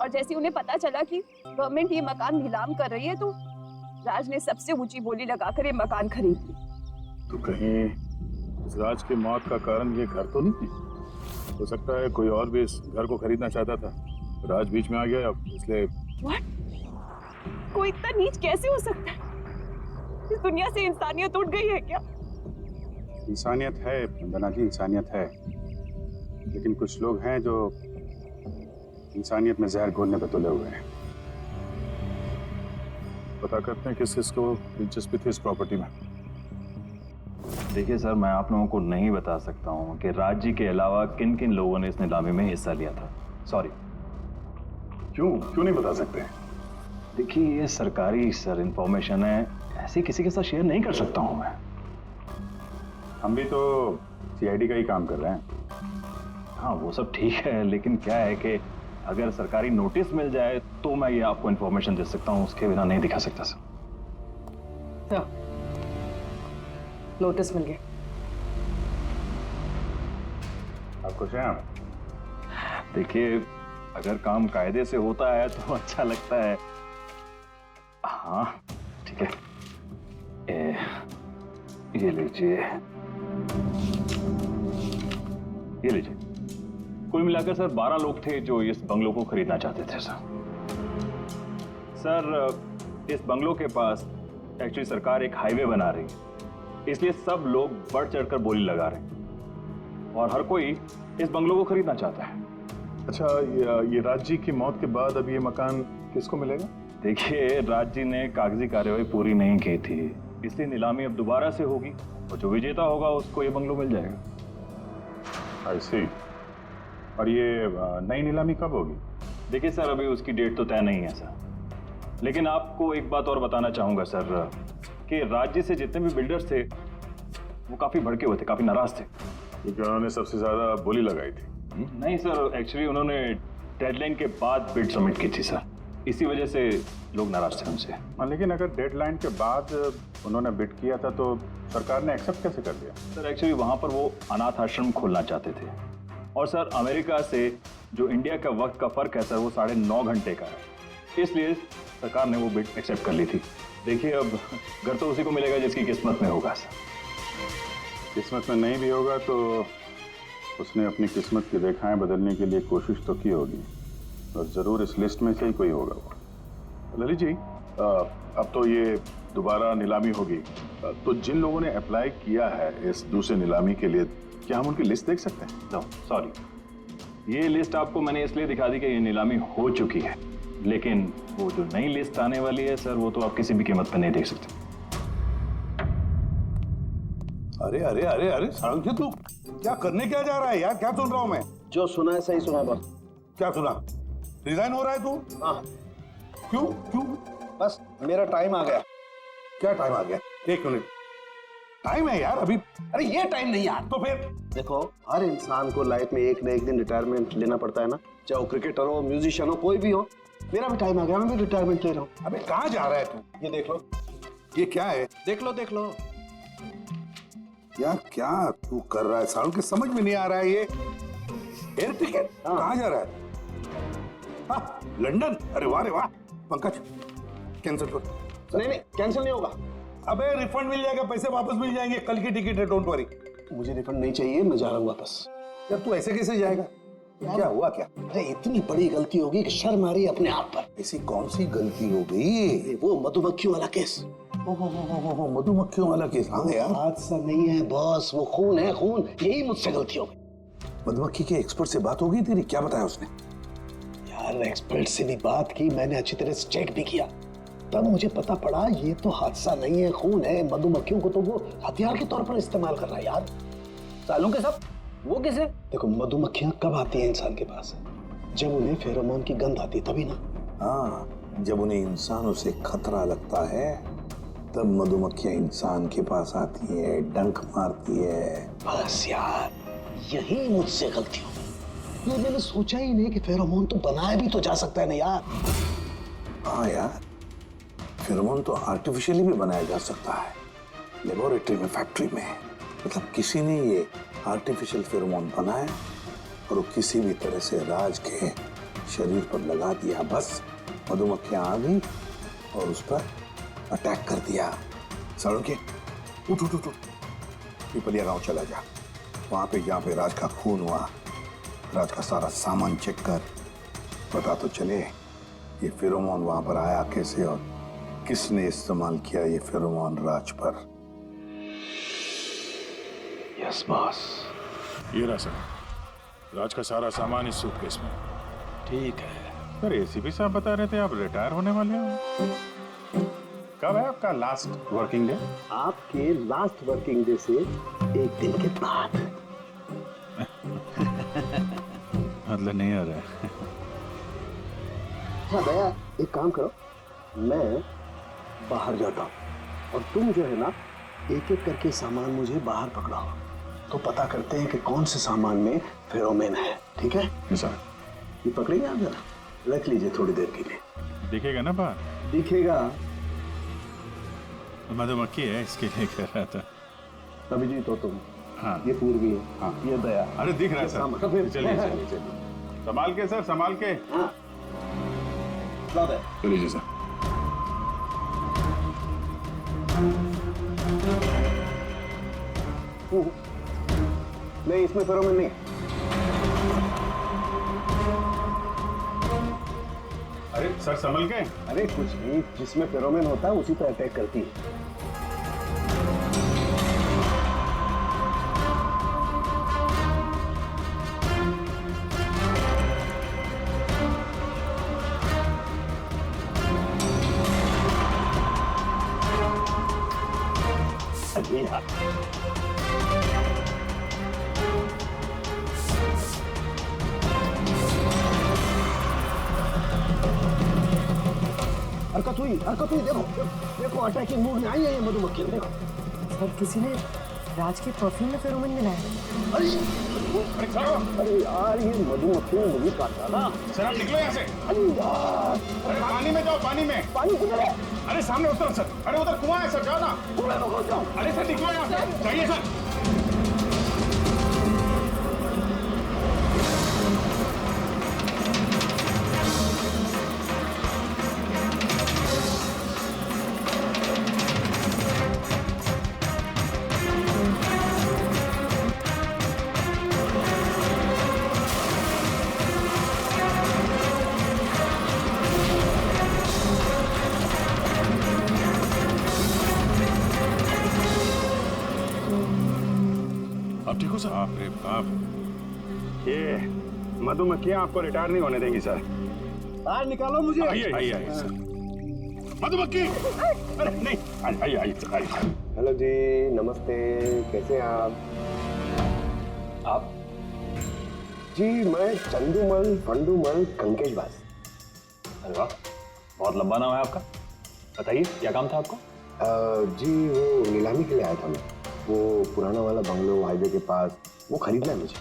और जैसे उन्हें पता चला कि गवर्नमेंट ये मकान नीलाम कर रही है तो राज ने सबसे ऊंची बोली लगाकर ये मकान खरीद ली। तो कहीं इस राज की मौत का कारण ये घर तो नहीं? हो सकता है कोई और भी इस घर को खरीदना चाहता था, राज बीच में आ गया इसलिए। What? कोई इतना नीच कैसे हो सकता है? इस दुनिया से इंसानियत उठ गई है क्या? इंसानियत है वंदना जी, इंसानियत है, लेकिन कुछ लोग हैं जो इंसानियत में जहर घोलने पर तुले हुए हैं। पता करते हैं किस किसको दिलचस्पी थी इस प्रॉपर्टी में। देखिए सर, मैं आप लोगों को नहीं बता सकता हूँ कि राज जी के अलावा किन किन लोगों ने इस नीलामी में हिस्सा लिया था। सॉरी। क्यों नहीं बता सकते? देखिए ये सरकारी सर इंफॉर्मेशन है, ऐसे किसी के साथ शेयर नहीं कर सकता हूँ मैं। हम भी तो सीआईडी का ही काम कर रहे हैं। हाँ वो सब ठीक है, लेकिन क्या है कि अगर सरकारी नोटिस मिल जाए तो मैं ये आपको इंफॉर्मेशन दे सकता हूँ, उसके बिना नहीं दिखा सकता सर। नोटिस मिल गया। आप खुश हैं? देखिए अगर काम कायदे से होता है तो अच्छा लगता है। हाँ ठीक है, ये लीजिए, ये लीजिए। कुल मिलाकर सर 12 लोग थे जो इस बंगलों को खरीदना चाहते थे सर। इस बंगलों के पास एक्चुअली सरकार एक हाईवे बना रही है, इसलिए सब लोग बढ़ चढ़कर बोली लगा रहे हैं और हर कोई इस बंगलों को खरीदना चाहता है। अच्छा, ये राज जी की मौत के बाद अब ये मकान किसको मिलेगा? देखिए राज जी ने कागजी कार्यवाही पूरी नहीं की थी, इसलिए नीलामी अब दोबारा से होगी और जो विजेता होगा उसको ये बंगलो मिल जाएगा। आई सी। और ये नई नीलामी कब होगी? देखिए सर अभी उसकी डेट तो तय नहीं है सर, लेकिन आपको एक बात और बताना चाहूंगा सर कि राज्य से जितने भी बिल्डर्स थे वो काफी भड़के हुए थे, काफी नाराज थे क्योंकि उन्होंने सबसे ज्यादा बोली लगाई थी। नहीं सर, एक्चुअली उन्होंने डेडलाइन के बाद बिड सबमिट की थी सर, इसी वजह से लोग नाराज थे उनसे। हाँ, लेकिन अगर डेडलाइन के बाद उन्होंने बिड किया था तो सरकार ने एक्सेप्ट कैसे कर दिया? सर एक्चुअली वहां पर वो अनाथ आश्रम खोलना चाहते थे और सर अमेरिका से जो इंडिया का वक्त का फर्क है सर वो 9.5 घंटे का है, इसलिए सरकार ने वो बिड एक्सेप्ट कर ली थी। देखिए अब घर तो उसी को मिलेगा जिसकी किस्मत में होगा सर। किस्मत में नहीं भी होगा तो उसने अपनी किस्मत की रेखाएं बदलने के लिए कोशिश तो की होगी और जरूर इस लिस्ट में से ही कोई होगा वो। ललित जी, अब तो ये दोबारा नीलामी होगी, तो जिन लोगों ने अप्लाई किया है इस दूसरे नीलामी के लिए, क्या हम उनकी लिस्ट देख सकते हैं? नो सॉरी, ये लिस्ट आपको मैंने इसलिए दिखा दी कि ये नीलामी हो चुकी है, लेकिन वो जो नई लिस्ट आने वाली है सर वो तो आप किसी भी कीमत पर नहीं देख सकते। अरे अरे अरे अरे सारंग, तू क्या करने क्या जा रहा है यार? क्या सुन रहा हूं मैं? जो सुना है सही सुना बस। क्या सुना? रिजाइन हो रहा है तू? हाँ। क्यों क्यों? बस मेरा टाइम आ गया। क्या टाइम आ गया? 1 मिनट टाइम है यार अभी। अरे ये टाइम नहीं यार। तो फिर देखो, हर इंसान को लाइफ में एक न एक दिन रिटायरमेंट लेना पड़ता है ना, चाहे वो क्रिकेटर हो, म्यूजिशियन हो, कोई भी हो। मेरा भी टाइम आ गया, मैं भी रिटायरमेंट ले रहा हूँ। अबे कहाँ जा रहा है तू? ये देख लो। ये क्या है? देख लो देख लो। यार क्या तू कर रहा है सारुण? के समझ में नहीं आ रहा है ये एयर टिकट। हाँ। कहाँ जा रहा है? हाँ, लंदन। अरे वाह रे वाह। पंकज कैंसिल कर। नहीं कैंसिल नहीं होगा। अबे रिफंड मिल जाएगा, पैसे वापस मिल जाएंगे, कल की टिकट है, डोंट वरी। मुझे रिफंड नहीं चाहिए, मैं जा रहा हूँ वापस। यार तू ऐसे कैसे जाएगा? क्या हुआ क्या? अरे इतनी बड़ी गलती होगी कि शर्म आ रही है अपने आप पर। ऐसी कौन सी गलती हो गई? वो मधुमक्खियों वाला केस। ओहो, मधुमक्खियों वाला केस। हाँ यार, हादसा नहीं है बॉस, वो खून है खून। यही मुझसे गलती हो गई। मधुमक्खी के एक्सपर्ट से बात हो गई तेरी? क्या बताया उसने? यार एक्सपर्ट से भी बात की मैंने, अच्छी तरह से चेक भी किया, तब मुझे पता पड़ा ये तो हादसा नहीं है, खून है। मधुमक्खियों को तो वो हथियार के तौर पर इस्तेमाल कर रहा है यार। सालों के सब वो किसे? देखो, मधुमक्खियां कब आती हैं इंसान के पास? जब उन्हें फेरोमोन की गंध आती है तभी ना। हाँ, जब उन्हें इंसानों से खतरा लगता है तब मधुमक्खियां इंसान के पास आती है, डंक मारती है। बस यार यही मुझसे गलती हो गई। ये मैंने सोचा ही नहीं कि फेरोमोन तो बनाया भी तो जा सकता है ना यार। हाँ यार, फेरोमोन तो आर्टिफिशियली भी बनाया जा सकता है, लेबोरेटरी में, फैक्ट्री में। मतलब किसी ने ये आर्टिफिशियल फेरोमोन बनाया और वो किसी भी तरह से राज के शरीर पर लगा दिया, बस मधुमक्खियां आ गई और उस पर अटैक कर दिया। साड़ू के उठ उठ उठ उठ, पिपलिया गांव चला जा। वहां पे जहाँ पे राज का खून हुआ, राज का सारा सामान चेक कर, पता तो चले ये फेरोमोन वहां पर आया कैसे और किसने इस्तेमाल किया ये फेरोमोन राज पर। Yes boss. ये रहा सर, राज का सारा सामान इस सूटकेस में। ठीक है। सर एसीपी साहब बता रहे थे आप रिटायर होने वाले हो, कब है आपका लास्ट वर्किंग डे? आपके लास्ट वर्किंग डे से एक दिन के बाद। मतलब नहीं आ रहा है। हाँ भैया, एक काम करो, मैं बाहर जाता हूँ और तुम जो है ना एक एक करके सामान मुझे बाहर पकड़ाओ, तो पता करते हैं कि कौन से सामान में फेरोमोन है। ठीक है सर। ये पकड़ेंगे आप, जरा रख लीजिए थोड़ी देर के लिए। दिखेगा ना बाहर? दिखेगा। मधुमक्खी है इसके लिए कह रहा था। अभिजीत हो तुम। हाँ। ये पूर्वी है। हाँ। ये दया। अरे दिख रहा है सामान। सर। फिर- चलिए चलिए चलिए, संभाल के सर, संभाल के। हाँ। लाओ दया। चलिए जी सर। नहीं, इसमें फेरोमोन नहीं। अरे सर संभल के। अरे कुछ नहीं, जिसमें फेरोमोन होता है उसी पर अटैक करती है। अभी हाँ। हरकत हुई, देखो देखो, अटैकिंग मूड में आई है ये मधुमक्खी, देखो। सर किसी ने राज के परफ्यूम में फेरोमोन मिलाया है। अरे यार, ये मधुमक्खी ने मुझे काटा ना। सर आप निकलो यहाँ से। अरे यार, अरे पानी में जाओ, पानी में। पानी किधर है? अरे सामने उतर सर। अरे उधर कुआं है सर, जाओ ना। पूरा लोगों जाओ। अरे सर निकलो यहाँ से, जाइए सर। आप ठीक हो सर? बाप रे बाप, ये मधुमक्खियां आपको रिटायर नहीं होने देंगी सर। बाहर निकालो मुझे। आइए आइए आइए सर। मधुमक्खी, अरे नहीं, आइए आइए आइए। हेलो जी, नमस्ते, कैसे हैं आप? जी मैं चंदूमल फंडूमल कंकेशबाज। अरे वाह, बहुत लंबा नाम है आपका। बताइए क्या काम था आपको? जी वो नीलामी के लिए आया था मैं, वो पुराना वाला बंगलो हाईवे के पास, वो खरीदना है मुझे।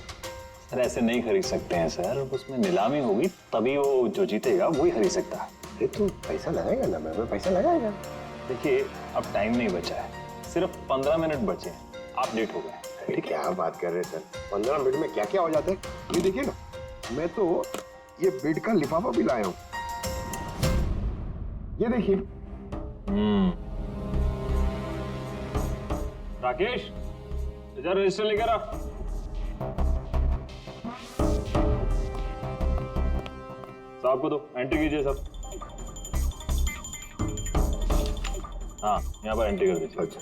सर ऐसे नहीं खरीद सकते हैं सर, उसमें नीलामी होगी तभी वो जो जीतेगा वही खरीद सकता है। अरे तो पैसा लगाएगा ना, मैं पैसा लगाएगा। देखिए अब टाइम नहीं बचा है, सिर्फ 15 मिनट बचे हैं, आप लेट हो गए। अरे क्या बात कर रहे हैं सर, 15 मिनट में क्या क्या हो जाता है। ये देखिए ना, मैं तो ये बेड का लिफाफा भी लाया हूँ, ये देखिए। राकेश इधर रजिस्टर लेकर आ। साहब को दो, एंट्री कीजिए सब। हाँ यहाँ पर एंट्री कर दीजिए। अच्छा,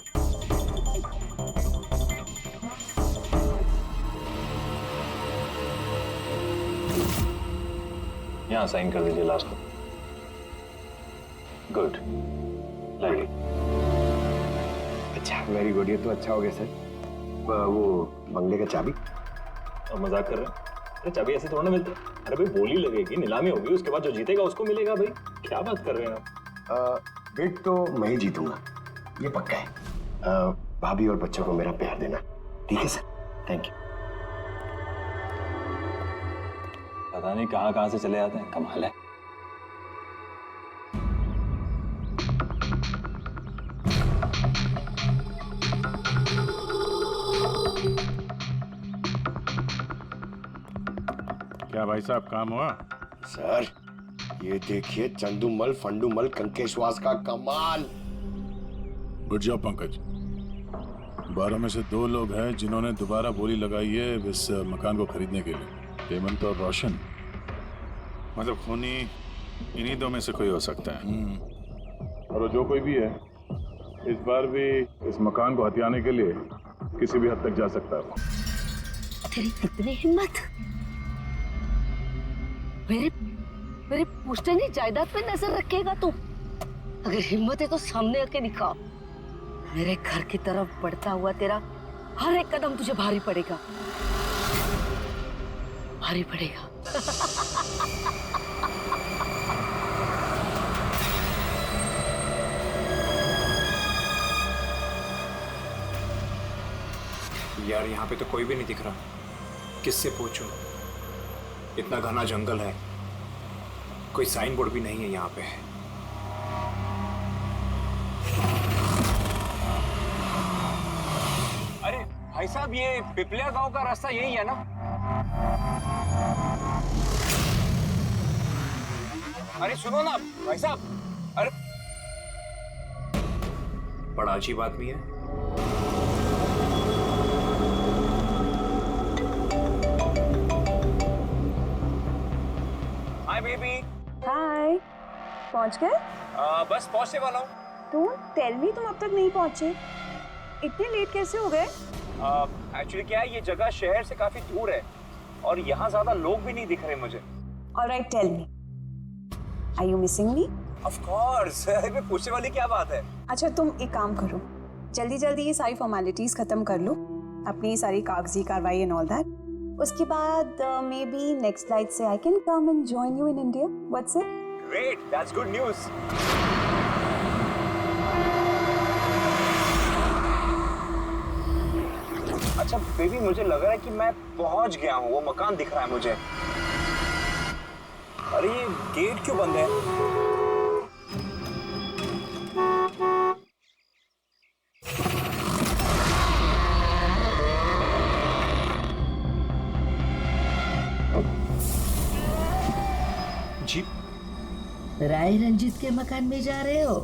यहाँ साइन कर दीजिए लास्ट में। Good, like it. अच्छा, वेरी गुड, ये तो अच्छा हो गया सर। वो बंगले का चाबी। और मजाक कर रहे हैं? अरे चाबी ऐसे थोड़ा ना मिलते। अरे भाई बोली लगेगी, नीलामी होगी, उसके बाद जो जीतेगा उसको मिलेगा। भाई क्या बात कर रहे हैं आप? बेड तो मैं ही जीतूंगा, ये पक्का है। भाभी और बच्चों को मेरा प्यार देना, ठीक है सर? Thank you. पता नहीं कहाँ कहाँ से चले आते हैं, कमाल है। क्या भाई साहब काम हुआ? सर, ये देखिए चंदूमल फंडूमल कंकेशवास का कमाल। Good job Pankaj. 12 में से 2 लोग हैं जिन्होंने दोबारा बोली लगाई है इस मकान को खरीदने के लिए, हेमंत और रोशन। मतलब खूनी इन्हीं 2 में से कोई हो सकता है। और वो जो कोई भी है इस बार भी इस मकान को हथियाने के लिए किसी भी हद तक जा सकता है वो। तेरी कितनी हिम्मत, मेरे मेरे पुश्तैनी जायदाद पे नजर रखेगा तू? अगर हिम्मत है तो सामने आके दिखा। मेरे घर की तरफ बढ़ता हुआ तेरा हर एक कदम तुझे भारी पड़ेगा, भारी पड़ेगा। यार यहाँ पे तो कोई भी नहीं दिख रहा, किससे पूछूं? इतना घना जंगल है, कोई साइन बोर्ड भी नहीं है यहाँ पे। अरे भाई साहब, ये पिपलिया गांव का रास्ता यही है ना? अरे सुनो ना भाई साहब, अरे बड़ा अजीब आदमी है। Hi baby. हाय, पहुंच गए? बस पहुंचने वाला हूँ। डोंट टेल मी तुम अब तक नहीं पहुंचे। इतने लेट कैसे हो गए? एक्चुअली क्या है, ये जगह शहर से काफी दूर है और यहाँ ज्यादा लोग भी नहीं दिख रहे मुझे। Alright, tell me, are you missing me? Of course. अरे पूछने वाली क्या बात है। अच्छा तुम एक काम करो, जल्दी जल्दी ये सारी फॉर्मेलिटीज खत्म कर लो, अपनी सारी कागजी कार्रवाई एंड ऑल दैट। उसके बाद मे बी नेक्स्ट फ्लाइट से I can come and join you in India. What's it? Great, that's good news. अच्छा बेबी, मुझे लग रहा है कि मैं पहुंच गया हूँ, वो मकान दिख रहा है मुझे। अरे ये गेट क्यों बंद है? जी राय रंजीत के मकान में जा रहे हो?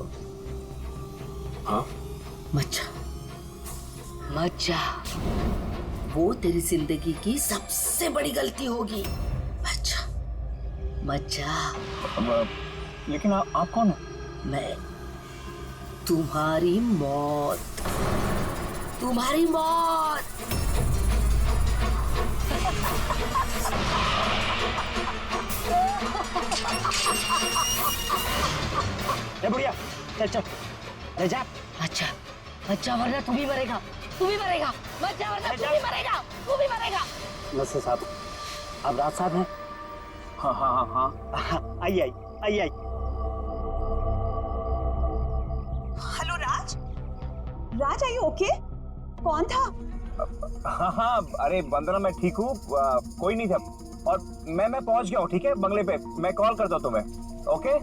हाँ। मत जा, मत जा, वो तेरी जिंदगी की सबसे बड़ी गलती होगी। मत जा, मत जा। लेकिन आप कौन हो? मैं तुम्हारी मौत, तुम्हारी मौत। ए बुढ़िया, चल चल, ले जा। अच्छा, अच्छा, वरना तू भी मरेगा, तू भी मरेगा। मत जा, वरना तू भी मरेगा, तू भी मरेगा। नसर साहब, आप राज साहब हैं? हाँ हाँ हाँ हाँ। आइए आइए आइए। Hello Raj, Raj are you okay? कौन था? हाँ हाँ, अरे वंदना मैं ठीक हूँ, कोई नहीं था। और मैं पहुंच गया हूँ, ठीक है, बंगले पे। मैं कॉल करता हूँ तुम्हें। Okay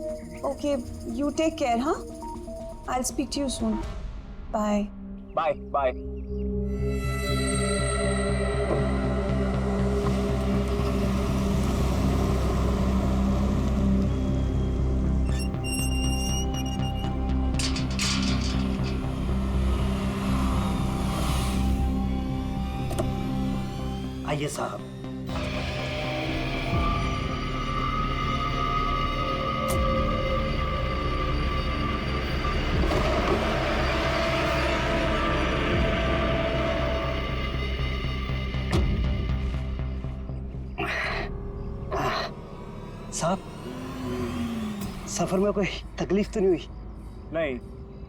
okay, you take care. हाँ, I will speak to you soon. Bye bye bye. आइए साहब। साहब, सफर में कोई तकलीफ तो नहीं हुई? नहीं,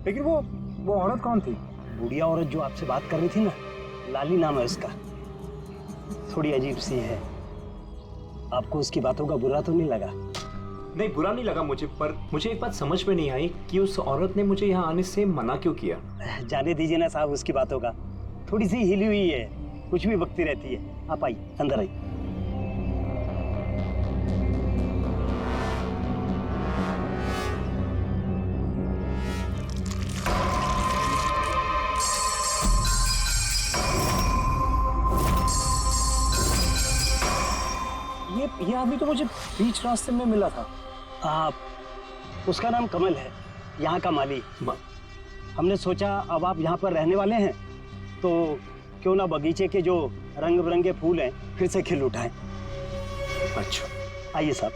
लेकिन वो औरत कौन थी? बुढ़िया औरत जो आपसे बात कर रही थी ना, लाली नाम है उसका। थोड़ी अजीब सी है। आपको उसकी बातों का बुरा तो नहीं लगा? नहीं, बुरा नहीं लगा मुझे, पर मुझे एक बात समझ में नहीं आई कि उस औरत ने मुझे यहाँ आने से मना क्यों किया। जाने दीजिए ना साहब उसकी बातों का। थोड़ी सी हिली हुई है, कुछ भी बकती रहती है। आप आइए, अंदर आइए। ये आदमी तो मुझे बीच रास्ते में मिला था। उसका नाम कमल है, यहाँ का माली। हमने सोचा अब आप यहाँ पर रहने वाले हैं तो क्यों ना बगीचे के जो रंग बिरंगे फूल हैं फिर से खिल उठाएं। अच्छा, आइए साहब।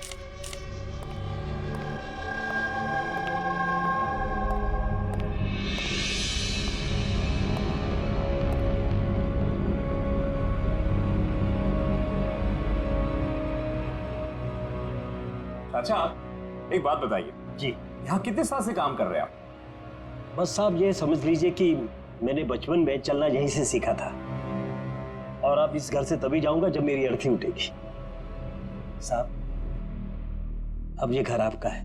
अच्छा, एक बात बताइए जी। यहाँ कितने साल से काम कर रहे हैं आप? बस साहब ये समझ लीजिए कि मैंने बचपन में चलना यहीं से सीखा था और अब इस घर से तभी जाऊंगा जब मेरी अर्थी उठेगी। साहब, अब ये घर आपका है,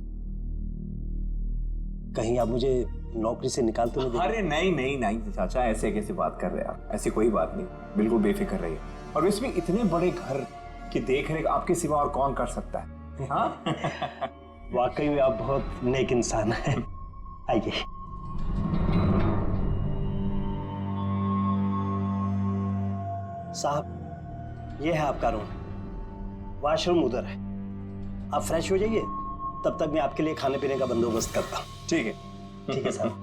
कहीं आप मुझे नौकरी से निकाल तो नहीं देंगे? अरे नहीं नहीं नहीं चाचा, ऐसे कैसे बात कर रहे हैं आप? ऐसी कोई बात नहीं, बिल्कुल बेफिक्र रहिए। और इसमें इतने बड़े घर की देख रेख आपके सिवा और कौन कर सकता है? हाँ? वाकई में आप बहुत नेक इंसान हैं। आइए। साहब, ये है आपका रूम, वॉशरूम उधर है। आप फ्रेश हो जाइए, तब तक मैं आपके लिए खाने पीने का बंदोबस्त करता हूँ। ठीक है। ठीक है साहब।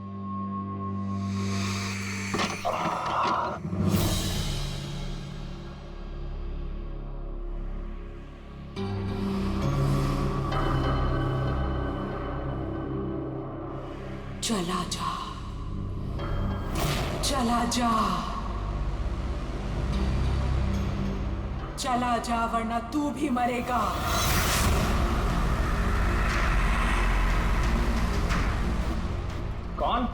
चला जा, चला जा, चला जा, वरना तू भी मरेगा। कौन?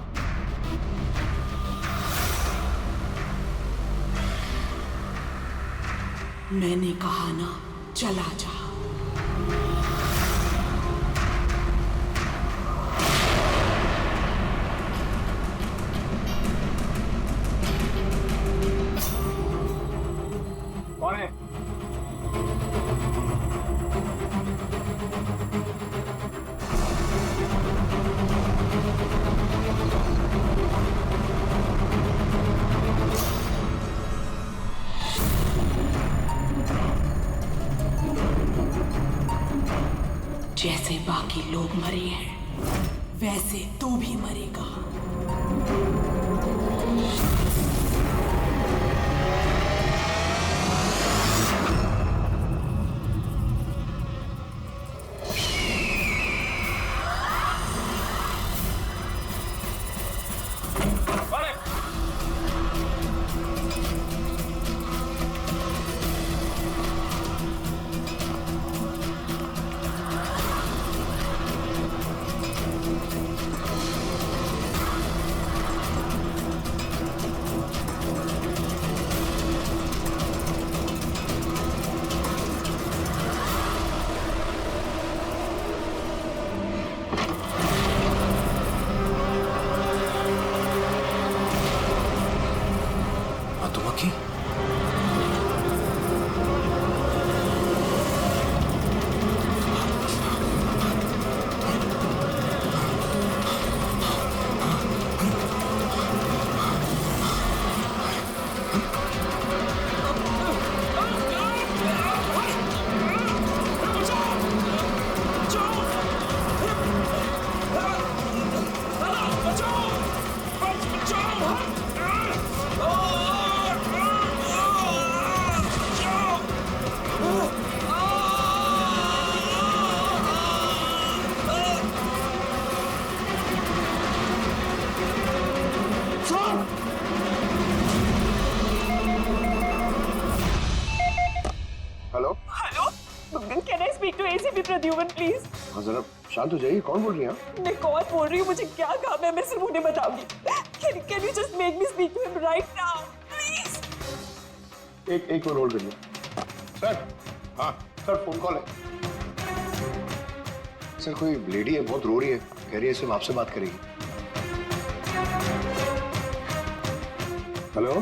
मैंने कहा ना, चला जा। कौन है? जैसे बाकी लोग मरे हैं वैसे तू भी मरेगा। मधुमक्खी? Hello hello, can I speak to ACP Pradyuman please? हाँ, जरा शांत हो जाइए। कौन बोल रही हैं आप? मैं कौन बोल रही हूँ, मुझे क्या काम है, मैं सिर्फ उन्हें बताऊंगी। Can you just make me speak to him right now please? एक मिनट होल्ड करिए। सर, हाँ सर, फोन कॉल है। सर, कोई लेडी है, बहुत रो रही है, कह रही है सिर्फ आपसे बात करेगी। Hello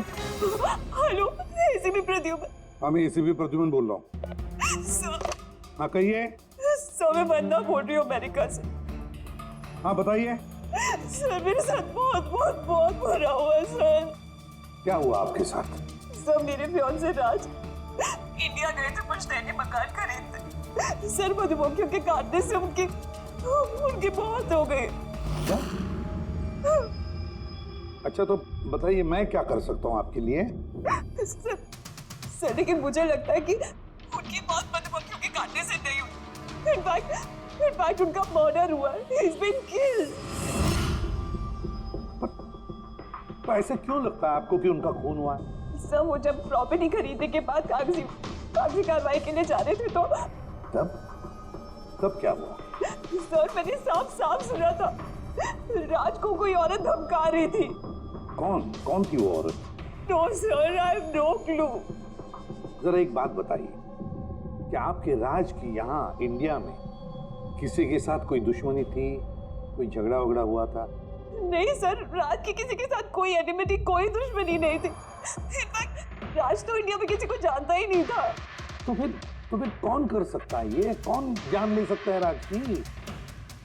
hello, ACP Pradyuman. हाँ, मैं एसीपी प्रद्युमन बोल रहा हूँ। सर, हाँ कहिए। सर, मैं वंदना बोल रही हूँ अमेरिका से। हाँ बताइए। सर, मेरे साथ बहुत बहुत बहुत बुरा हुआ सर। क्या हुआ आपके साथ? सर, मेरे फियांसे राज इंडिया गए थे पुश्तैनी मकान खरीदने। सर मधुमक्खियों के काटने से उनकी मौत हो गई। अच्छा तो बताइए मैं क्या कर सकता हूँ आपके लिए? सर लेकिन मुझे लगता है कि उनकी मौत मधुमक्खियों के काटने से नहीं हुई। इनफैक्ट उनका मर्डर हुआ है। He's been killed। तो ऐसे क्यों लगता है आपको कि उनका खून हुआ है? सर वो जब प्रॉपर्टी खरीदने के बाद कागजी कार्रवाई के लिए जा रहे थे तो तब क्या हुआ? सर मैंने साफ सुना था राज को कोई औरत धमका रही थी। कौन थी वो औरत? No sir, I have no clue. जरा एक बात बताइए, क्या आपके राज की यहाँ इंडिया में किसी के साथ कोई दुश्मनी थी, कोई झगड़ा वगड़ा हुआ था? नहीं सर, राज की किसी के साथ कोई एनिमिटी, कोई दुश्मनी नहीं थी। इनफैक्ट राज तो इंडिया में किसी को जानता ही नहीं था। तो फिर कौन कर सकता है ये? कौन जान ले सकता है राज की?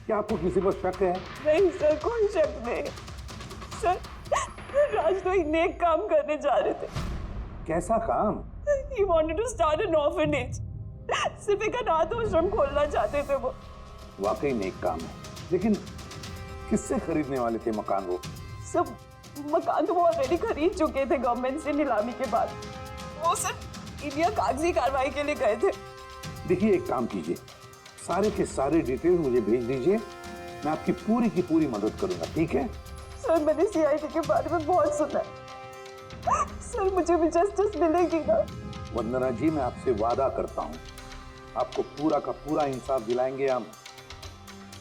क्या आपको किसी पर शक है? नहीं सर, कोई शक नहीं। सर राज तो एक नेक काम करने जा रहे थे। कैसा काम? He wanted to start an orphanage। सिर्फ एक अनाथ आश्रम खोलना चाहते थे वो। वाकई नेक काम है, लेकिन किससे खरीदने वाले थे मकान वो? सब मकान तो वो ऑलरेडी खरीद चुके थे गवर्नमेंट से नीलामी के बाद। वो सिर्फ इंडिया कागजी कार्रवाई के लिए गए थे। देखिए एक काम कीजिए, सारे के सारे डिटेल मुझे भेज दीजिए, मैं आपकी पूरी की पूरी मदद करूंगा, ठीक है? सर मैंने सीआईडी के बारे में बहुत सुना है। सर मुझे भी जस्टिस मिलेगी ना? वंदना जी, मैं आपसे वादा करता हूँ आपको पूरा का पूरा इंसाफ दिलाएंगे हम,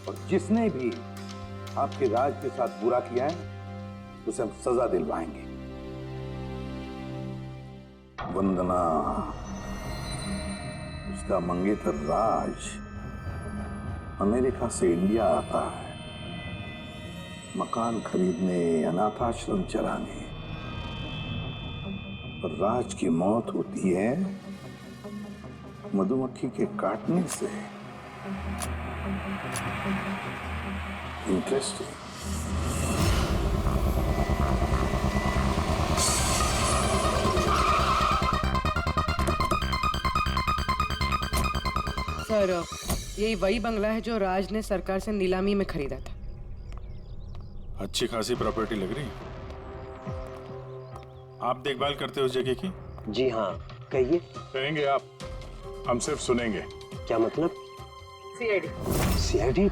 और जिसने भी आपके राज के साथ बुरा किया है उसे हम सजा दिलवाएंगे। वंदना, उसका मंगेतर राज अमेरिका से इंडिया आता है मकान खरीदने, अनाथाश्रम चलाने, और राज की मौत होती है मधुमक्खी के काटने से। इंटरेस्टिंग। सर यही वही बंगला है जो राज ने सरकार से नीलामी में खरीदा था। अच्छी खासी प्रॉपर्टी लग रही है। आप देखभाल करते हो उस जगह की? जी हाँ, कहिए। कहेंगे आप, हम सिर्फ सुनेंगे। क्या मतलब? सीआईडी?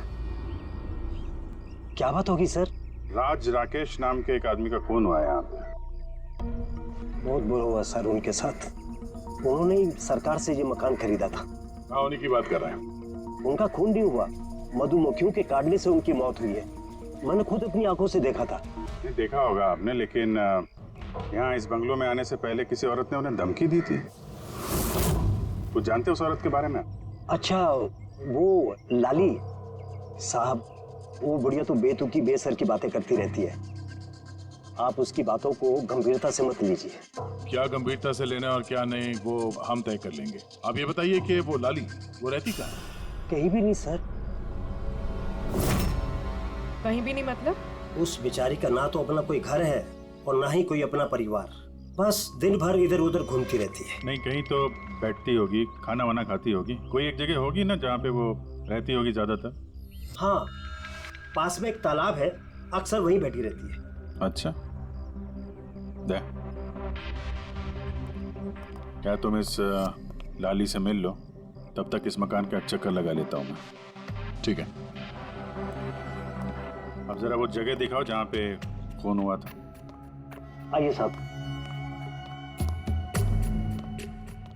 क्या बात होगी सर? राज राकेश नाम के एक आदमी का खून हुआ है यहाँ पे। बहुत बुरा हुआ सर उनके साथ। उन्होंने ही सरकार से ये मकान खरीदा था। हाँ, उन्हीं की बात कर रहे हैं। उनका खून नहीं हुआ, मधुमक्खियों के काटने से उनकी मौत हुई है। मैंने खुद अपनी आंखों से देखा था। ये देखा होगा आपने, लेकिन यहाँ इस बंगलों में आने से पहले किसी औरत ने उन्हें धमकी दी थी। कुछ जानते हो उस औरत के बारे में? अच्छा, वो लाली साहब, वो बुढ़िया तो बेतुकी बेसर की बातें करती रहती है। आप उसकी बातों को गंभीरता से मत लीजिए। क्या गंभीरता से लेना और क्या नहीं वो हम तय कर लेंगे। आप ये बताइए कि वो लाली वो रहती कहाँ? कहीं भी नहीं सर। कहीं भी नहीं मतलब? उस बेचारी का ना तो अपना कोई घर है और ना ही कोई अपना परिवार। बस दिन भर इधर उधर घूमती रहती है। नहीं, कहीं तो बैठती होगी, खाना वाना खाती होगी, कोई एक जगह होगी ना जहाँ पे वो रहती होगी ज्यादातर। हाँ, पास में एक तालाब है, अक्सर वहीं बैठी रहती है। अच्छा, दे क्या तुम इस लाली से मिल लो, तब तक इस मकान का चक्कर लगा लेता हूँ मैं। ठीक है, अब जरा वो जगह दिखाओ जहाँ पे खून हुआ था। आइए साहब।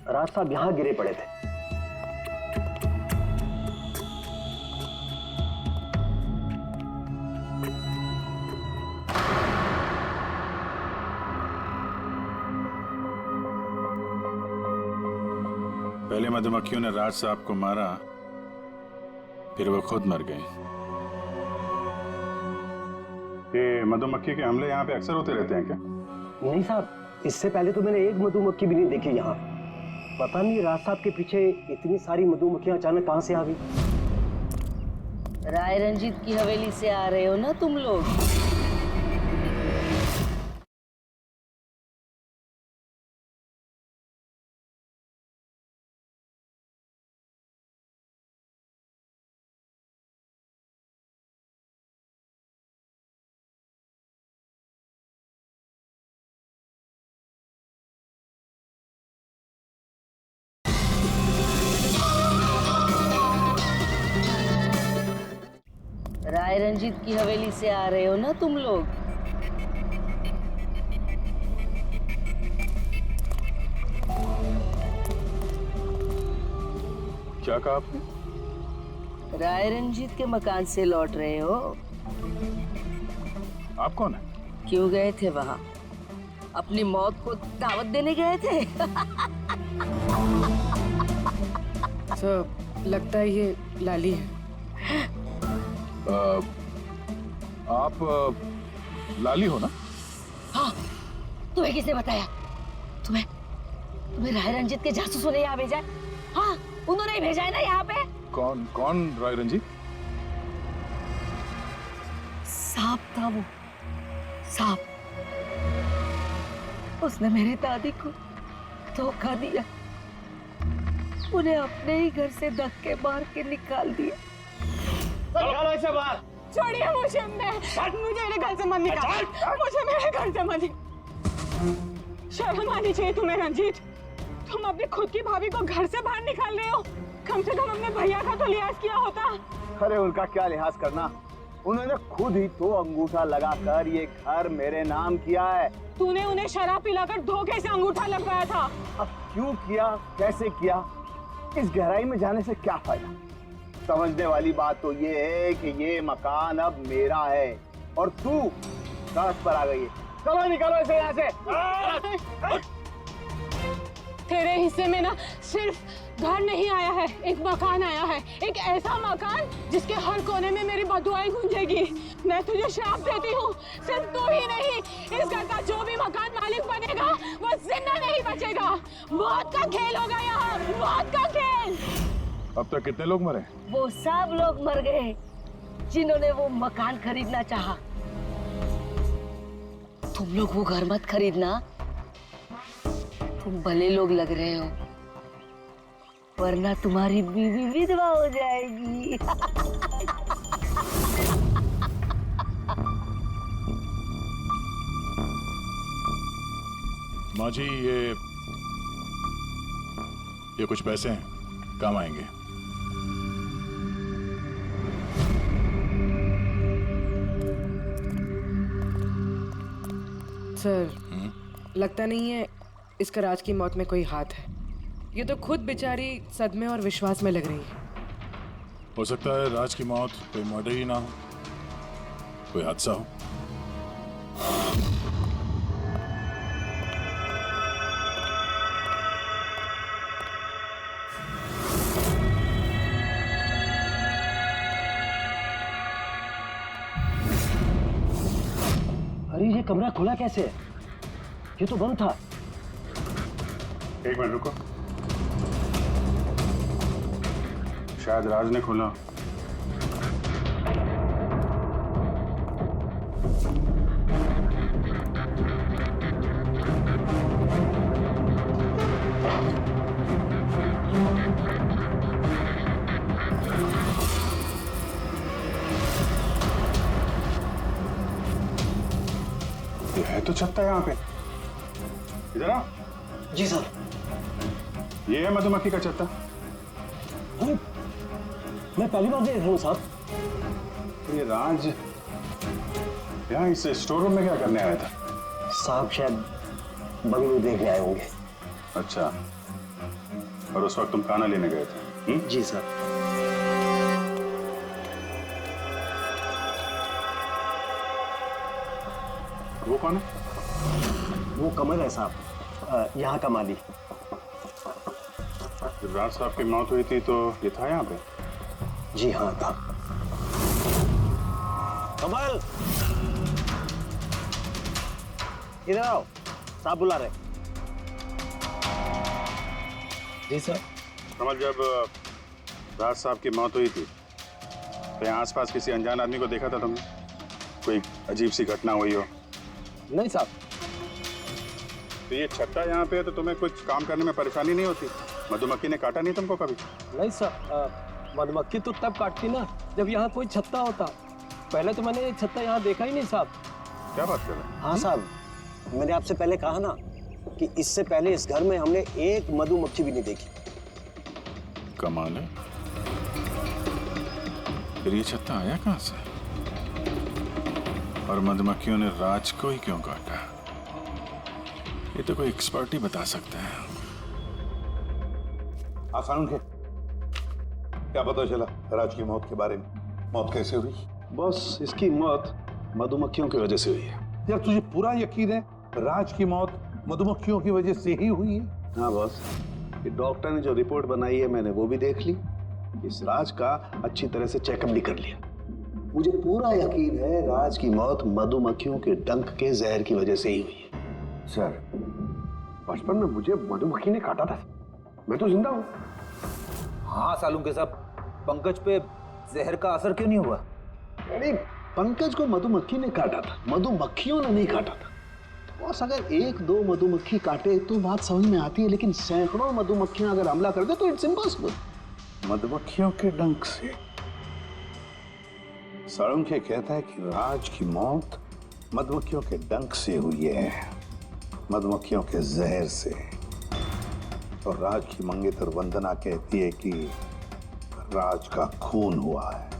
राज साहब यहाँ गिरे पड़े थे। पहले मधुमक्खियों ने राज साहब को मारा, फिर वो खुद मर गए। ये मधुमक्खी के हमले यहाँ पे अक्सर होते रहते हैं क्या? नहीं साहब, इससे पहले तो मैंने एक मधुमक्खी भी नहीं देखी यहाँ। पता नहीं राज साहब के पीछे इतनी सारी मधुमक्खियां अचानक कहाँ से आ गई। राय रंजीत की हवेली से आ रहे हो ना तुम लोग? राय रंजीत की हवेली से आ रहे हो ना तुम लोग? क्या कहा आपने? राय रंजीत के मकान से लौट रहे हो? आप कौन है? क्यों गए थे वहां? अपनी मौत को दावत देने गए थे? सर लगता है ये लाली है। आप लाली हो ना? हाँ, तुम्हें किसने बताया? तुम्हें राय रंजीत के जासूसों ने यहाँ भेजा है? हाँ, उन्होंने ही भेजा है ना यहाँ पे। कौन राय रंजीत? सांप था वो, सांप। उसने मेरी दादी को धोखा दिया, उन्हें अपने ही घर से धक्के मार के निकाल दिया। निकालो इसे बाहर। छोड़िए मुझे, मुझे मेरे घर से मत निकाल, मुझे मेरे घर से मत। शर्म आनी चाहिए तुम्हें रंजीत, तुम अपनी खुद की भाभी को घर से बाहर निकाल रहे हो। कम से कम अपने भैया का तो लिहाज किया होता। अरे उनका क्या लिहाज करना, उन्होंने खुद ही तो अंगूठा लगाकर ये घर मेरे नाम किया है। तूने उन्हें शराब पिलाकर धोखे से अंगूठा लगवाया था। अब क्यों किया, कैसे किया, इस गहराई में जाने से क्या फायदा। समझने वाली बात तो ये है कि ये मकान अब मेरा है और तू सड़क पर आ गई है। चलो निकालो इसे यहाँ से। तेरे हिस्से में ना सिर्फ घर नहीं आया है, एक मकान आया है, एक ऐसा मकान जिसके हर कोने में मेरी बदुआएं गूंजेगी। मैं तुझे श्राप देती हूँ, सिर्फ तू ही नहीं, इस घर का जो भी मकान मालिक बनेगा वो जिंदा नहीं बचेगा। मौत का खेल होगा यहाँ, मौत का खेल। अब तक कितने लोग मरे? वो सब लोग मर गए जिन्होंने वो मकान खरीदना चाहा। तुम लोग वो घर मत खरीदना, तुम भले लोग लग रहे हो, वरना तुम्हारी बीवी विधवा हो जाएगी। माँ जी, ये कुछ पैसे हैं, काम आएंगे। सर लगता नहीं है इसका राज की मौत में कोई हाथ है। ये तो खुद बेचारी सदमे और विश्वास में लग रही है। हो सकता है राज की मौत कोई मर्डर ही ना हो, कोई हादसा हो। अरे ये कमरा खुला कैसे है? ये तो बंद था। एक मिनट रुको, शायद राज ने खोला। ये है तो छत्ता यहाँ पे। इधर आ। जी सर। ये है मधुमक्खी का छत्ता। अरे मैं पहली बार देख रहा हूँ साहब। ये राज यहाँ इस स्टोर रूम में क्या करने आया था? साहब शायद बंगलू देखने आए होंगे। अच्छा, और उस वक्त तुम खाना लेने गए थे? जी सर। वो कौन है? वो कमल है साहब, यहाँ का माली। जब राज साहब की मौत हुई थी तो ये था यहाँ पे? जी हाँ था। कमल इधर आओ, साहब बुला रहे। जी सर। कमल, जब राज साहब की मौत हुई थी तो यहाँ आसपास किसी अनजान आदमी को देखा था तुमने? कोई अजीब सी घटना हुई हो? नहीं साहब। तो ये छत्ता यहाँ पे है तो तुम्हें कुछ काम करने में परेशानी नहीं होती? मधुमक्खी ने काटा नहीं तुमको कभी? नहीं सर, मधुमक्खी तो तब काटती ना जब यहाँ कोई छत्ता होता। पहले तो मैंने छत्ता यहाँ देखा ही नहीं साहब। क्या बात कर रहे हैं? हाँ साहब, मैंने आपसे पहले कहा ना कि इससे पहले इस घर में हमने एक मधुमक्खी भी नहीं देखी। कमाल है, फिर ये छत्ता आया कहाँ से? और मधुमक्खियों ने राज को ही क्यों काटा? ये तो कोई एक्सपर्ट ही बता सकता है। आसान के क्या पता चला राज की मौत के बारे में? मौत कैसे हुई? बॉस, इसकी मौत मधुमक्खियों की वजह से हुई है। यार तुझे पूरा यकीन है राज की मौत मधुमक्खियों की वजह से ही हुई है? हाँ बॉस, ये डॉक्टर ने जो रिपोर्ट बनाई है मैंने वो भी देख ली, इस राज का अच्छी तरह से चेकअप भी कर लिया। मुझे पूरा यकीन है राज की मौत मधुमक्खियों के डंक के जहर की वजह से ही हुई है। सर, बचपन में मुझे मधुमक्खी ने काटा था, मैं तो जिंदा हूँ। हाँ सालूम के साहब, पंकज पे जहर का असर क्यों नहीं हुआ? नहीं, पंकज को मधुमक्खी ने काटा था, मधुमक्खियों ने नहीं काटा था। बॉस, अगर एक दो मधुमक्खी काटे तो बात समझ में आती है, लेकिन सैकड़ों मधुमक्खियां अगर हमला कर दे तो इट्स इम्पॉसिबल। मधुमक्खियों के डंक से? साळुंखे कहता है कि राज की मौत मधुमक्खियों के डंक से हुई है, मधुमक्खियों के जहर से। और राज की मंगेतर वंदना कहती है कि राज का खून हुआ है।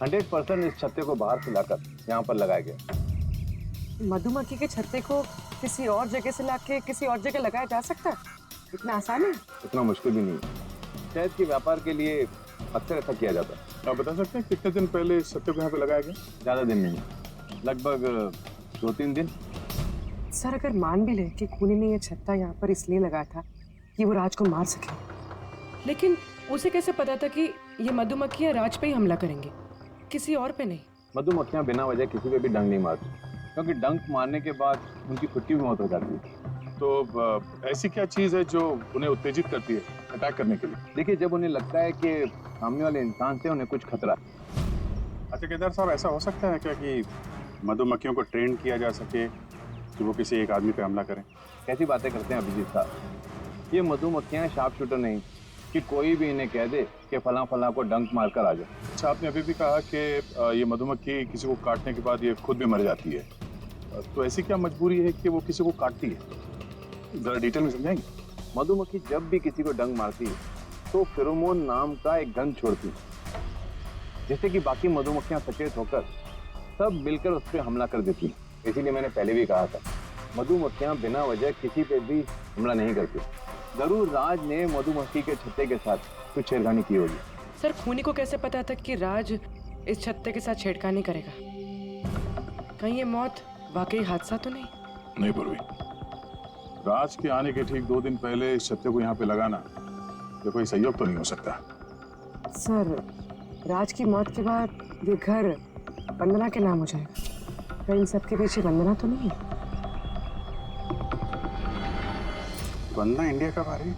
100% इस छत्ते को बाहर से लाकर यहाँ पर लगाया गया। मधुमक्खी के छत्ते को किसी और जगह से लाके किसी और जगह लगाया जा सकता है? इतना आसान है? इतना मुश्किल भी नहीं है। शहद के व्यापार के लिए अक्सर ऐसा किया जाता है। आप बता सकते हैं कितने दिन पहले इस छत्ते को यहाँ पे लगाया गया? ज़्यादा दिन नहीं, लगभग 2-3 दिन। सर, अगर मान भी ले कि खूनी ने ये छत्ता यहाँ पर इसलिए लगाया था कि वो राज को मार सके, लेकिन उसे कैसे पता था कि ये मधुमक्खियाँ राज पे ही हमला करेंगे, किसी और पे नहीं? मधुमक्खियाँ बिना वजह किसी पे भी डंक नहीं मारती, क्योंकि डंक मारने के बाद उनकी खुद की भी मौत हो जाती है। तो ऐसी क्या चीज़ है जो उन्हें उत्तेजित करती है अटैक करने के लिए? देखिए, जब उन्हें लगता है कि सामने वाले इंसान से उन्हें कुछ खतरा। अच्छा केदार साहब, ऐसा हो सकता है क्या कि मधुमक्खियों को ट्रेन किया जा सके कि वो किसी एक आदमी पे हमला करें? कैसी बातें करते हैं अभिजीत साहब, ये मधुमक्खियाँ शार्प शूटर नहीं कि कोई भी इन्हें कह दे कि फलां फलां को डंक मार कर आ जाए। अच्छा, आपने अभी भी कहा कि ये मधुमक्खी किसी को काटने के बाद ये खुद भी मर जाती है, तो ऐसी क्या मजबूरी है कि वो किसी को काटती है? जरा डिटेल में समझाएंगे? मधुमक्खी जब भी किसी को डंक मारती है तो फेरोमोन नाम का एक गंध छोड़ती है, जिससे कि बाकी मधुमक्खियां सचेत होकर सब मिलकर उस पर हमला कर देती हैं। इसीलिए मैंने पहले भी कहा था, मधुमक्खियां बिना वजह किसी पे भी हमला नहीं करती। जरूर राज ने मधुमक्खी के छत्ते के साथ कुछ छेड़खानी की होगी। सर, खूनी को कैसे पता था कि राज इस छत्ते के साथ छेड़खानी करेगा? कहीं ये मौत वाकई हादसा तो नहीं? नहीं पूर्वी, राज के आने के ठीक 2 दिन पहले इस छत्ते को यहाँ पे लगाना ये कोई सहयोग तो नहीं हो सकता। सर, राज की मौत के बाद ये घर वंदना के नाम हो जाएगा, क्या इन सब के पीछे वंदना तो नहीं है? वंदना इंडिया कब आ रही है?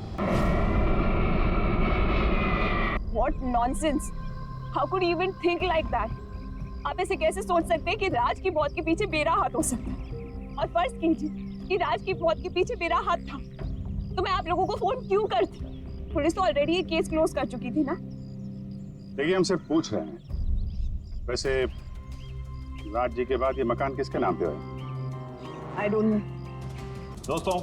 What nonsense! How could you even think like that? आप ऐसे कैसे सोच सकते हैं कि राज की मौत के पीछे मेरा हाथ हो सकता है? और फर्ज कीजिए कि राज की मौत के पीछे मेरा हाथ था, तो मैं आप लोगों को फोन क्यों करती? पुलिस तो ऑलरेडी ये केस क्लोज कर चुकी थी ना। देखिए, हम सिर्फ पूछ रहे हैं। वैसे राज जी के बाद ये मकान किसके नाम पे है? I don't know. दोस्तों,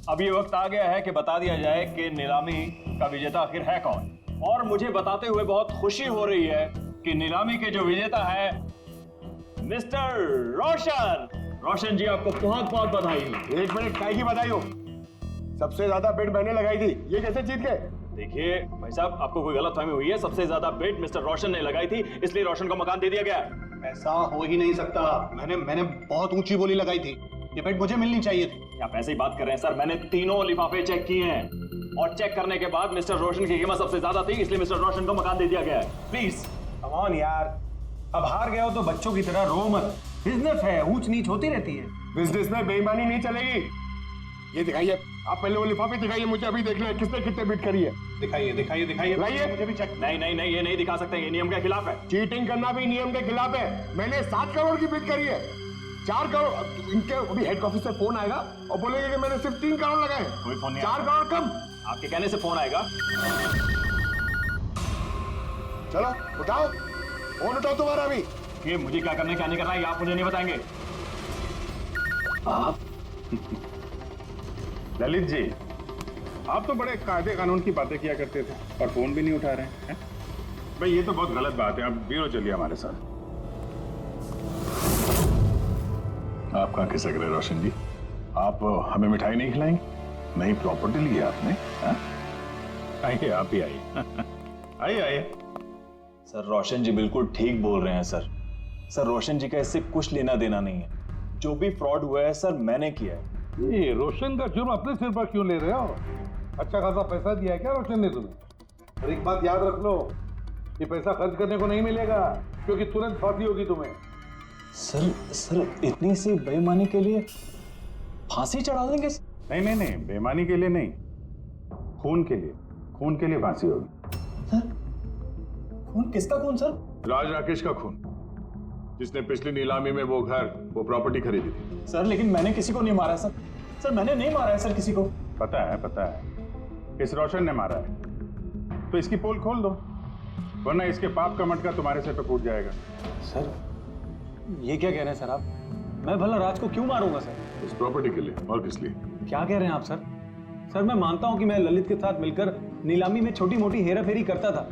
अब ये वक्त आ गया है कि बता दिया जाए कि नीलामी का विजेता आखिर है कौन। और मुझे बताते हुए बहुत खुशी हो रही है कि नीलामी के जो विजेता है मिस्टर रोशन। रोशन जी, आपको बहुत बहुत बधाई हो। 1 मिनट, काय की बधाई हो? सबसे ज्यादा बेट मैंने लगाई थी, ये कैसे जीत गए? देखिए भाई साहब, आपको कोई गलतफहमी हुई है। सबसे ज्यादा बेट मिस्टर रोशन ने लगाई थी, इसलिए रोशन को मकान दे दिया गया। ऐसा हो ही नहीं सकता, मैंने बहुत ऊंची बोली लगाई थी, ये बेट मुझे मिलनी चाहिए थी। आप ऐसे ही बात कर रहे हैं सर, मैंने तीनों लिफाफे चेक किए हैं और चेक करने के बाद मिस्टर रोशन की कीमत सबसे ज्यादा थी, इसलिए मिस्टर रोशन को मकान दे दिया गया है। प्लीज कम ऑन यार, अब हार गए हो तो बच्चों की तरह रो मत। बिजनेस है, ऊंच नीच होती रहती है। बिजनेस में बेईमानी नहीं चलेगी। ये दिखाइए, आप पहले वो लिफाफे दिखाइए, मुझे अभी देखना है किसने कितने बिट करी है। दिखाइए दिखाइए दिखाइए, लाइए। मुझे भी चेक। नहीं नहीं नहीं, ये नहीं दिखा सकते, ये नियम के खिलाफ है। चीटिंग करना भी नियम के खिलाफ है। मैंने 7 करोड़ की बिट करी है, 4 करोड़। इनके अभी हेड ऑफिस से फोन आएगा और बोलेंगे कि मैंने सिर्फ 3 करोड़ लगाए। कोई फोन नहीं, 4 करोड़ कम। आपके कहने से फोन आएगा। चलो उठाओ, फोन उठाओ तुम्हारा भी। ये मुझे क्या करने क्या नहीं करना है, आप मुझे नहीं बताएंगे। आप ललित जी, आप तो बड़े कायदे कानून की बातें किया करते थे और फोन भी नहीं उठा रहे हैं। भाई ये तो बहुत गलत बात है। आप ब्यूरो चलिए हमारे साथ। आप कहाँ खिसक रहे रोशन जी? आप हमें मिठाई नहीं खिलाएंगे? नई प्रॉपर्टी ली है आपने? आइए, आप ही आइए। आइए आइए। सर रोशन जी बिल्कुल ठीक बोल रहे हैं सर। सर रोशन जी का इससे कुछ लेना देना नहीं है। जो भी फ्रॉड हुआ है सर मैंने किया है। ये रोशन का जुर्म अपने सिर पर क्यों ले रहे हो? अच्छा खासा पैसा दिया है क्या रोशन ने तुम्हें? और एक बात याद रख लो, ये पैसा खर्च करने को नहीं मिलेगा, क्योंकि तुरंत फांसी होगी तुम्हें। सर इतनी सी बेईमानी के लिए फांसी चढ़ा देंगे? नहीं नहीं नहीं, बेईमानी के लिए नहीं, खून के लिए। खून के लिए फांसी होगी। सर खून? किसका खून सर? राज राकेश का खून, जिसने पिछली नीलामी में वो घर, वो प्रॉपर्टी खरीदी थी। सर लेकिन मैंने किसी को नहीं मारा सर। सर मैंने नहीं मारा है सर किसी को। पता है, इस रोशन ने मारा है। तो इसकी पोल खोल दो, वरना इसके पाप का मटका तुम्हारे सिर पे फूट जाएगा। सर ये क्या कह रहे हैं सर आप? मैं भला राज को क्यों मारूंगा सर? इस प्रॉपर्टी के लिए, और किस लिए? क्या कह रहे हैं आप सर? सर मैं मानता हूं कि मैं ललित के साथ मिलकर नीलामी में छोटी मोटी हेरा फेरी करता था,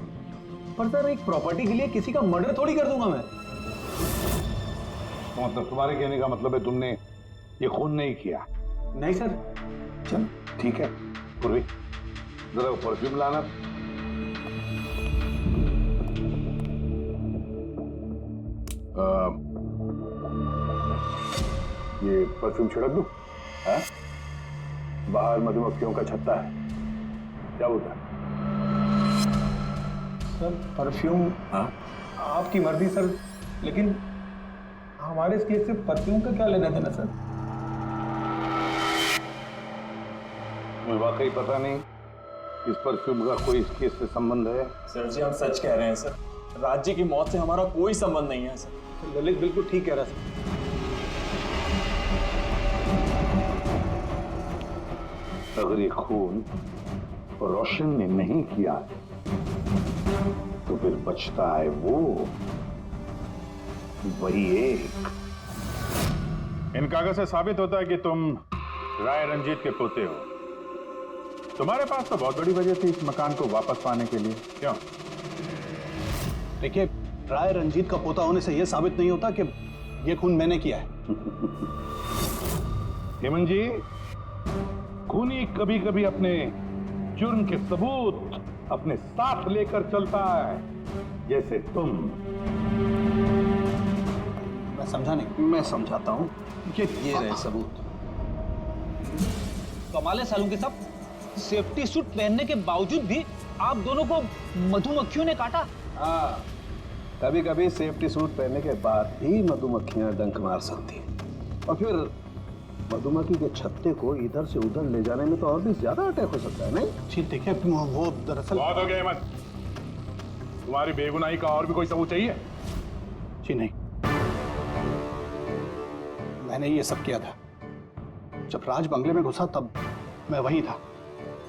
पर सर एक प्रॉपर्टी के लिए किसी का मर्डर थोड़ी कर दूंगा मैं। मतलब तुम्हारे कहने का मतलब है तुमने ये खून नहीं किया? नहीं सर। चल ठीक है, पूर्वी जरा परफ्यूम लाना। ये परफ्यूम छिड़क दूं? हाँ? बाहर मधुमक्खियों का छत्ता है, क्या बोलता है? Sir perfume? हाँ आपकी मर्जी सर, लेकिन हमारे इस केस से परफ्यूम का क्या लेना देना सर? मुझे वाकई पता नहीं इस परफ्यूम का कोई इस केस से संबंध है। सर जी हम सच कह रहे हैं सर, राज्य की मौत से हमारा कोई संबंध नहीं है सर। ललित बिल्कुल ठीक कह रहा है सर। अगर ये खून रोशन ने नहीं किया तो फिर बचता है वही एक। इन कागज से साबित होता है कि तुम राय रंजीत के पोते हो। तुम्हारे पास तो बहुत बड़ी वजह थी इस मकान को वापस पाने के लिए। क्यों? देखिए, राय रंजीत का पोता होने से यह साबित नहीं होता कि यह खून मैंने किया है। हेमंत जी, खूनी कभी कभी अपने जुर्म के सबूत अपने साथ लेकर चलता है, जैसे तुम। मैं समझा नहीं। मैं समझाता हूं। ये रहे सबूत। कमाल है सालू के साहब, सेफ्टी सूट पहनने के बावजूद भी आप दोनों को मधुमक्खियों ने काटा। हाँ, कभी कभी सेफ्टी सूट पहनने के बाद ही मधुमक्खियां डंक मार सकती हैं, और फिर मधुमक्खी के छत्ते को इधर से उधर ले जाने में तो और भी ज्यादा अटैक हो सकता है। नहीं जी, देखिए वो दरअसल बहुत हो गया मत। तुम्हारी बेगुनाही का और भी कोई सबूत चाहिए? जी नहीं, मैंने ये सब किया था। जब राज बंगले में घुसा तब मैं वहीं था,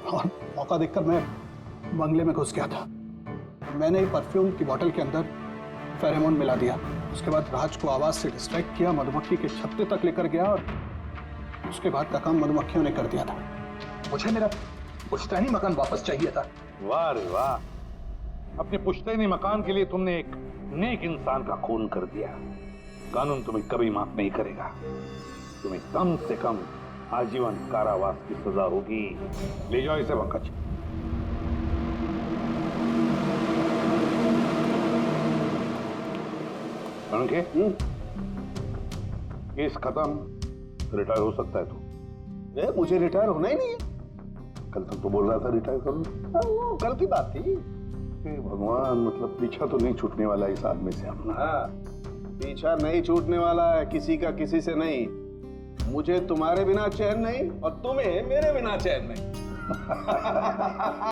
और मौका देखकर मैं बंगले में घुस गया था। मैंने परफ्यूम की बोतल के अंदर फेरोमोन मिला दिया। उसके बाद राज को आवाज से डिस्ट्रैक्ट किया, मधुमक्खी के छत्ते तक लेकर गया, और उसके बाद का काम मधुमक्खियों ने कर दिया था। मुझे मेरा पुश्तैनी मकान वापस चाहिए था। वाह रे वाह, अपने पुश्तैनी मकान के लिए तुमने एक नेक इंसान का खून कर दिया। कानून तुम्हें कभी माफ नहीं करेगा। तुम्हें कम से कम आजीवन कारावास की सजा होगी। ले जाओ इसे पंकज। केस खत्म, रिटायर हो सकता है तू। मुझे रिटायर होना ही नहीं है। कल तक तो बोल रहा था रिटायर करूं। वो कल की बात थी। भगवान, मतलब पीछा तो नहीं छूटने वाला इस आदमी से अपना। हाँ, पीछा नहीं छूटने वाला है किसी का, किसी से नहीं। मुझे तुम्हारे बिना चैन नहीं, और तुम्हें मेरे बिना चैन नहीं।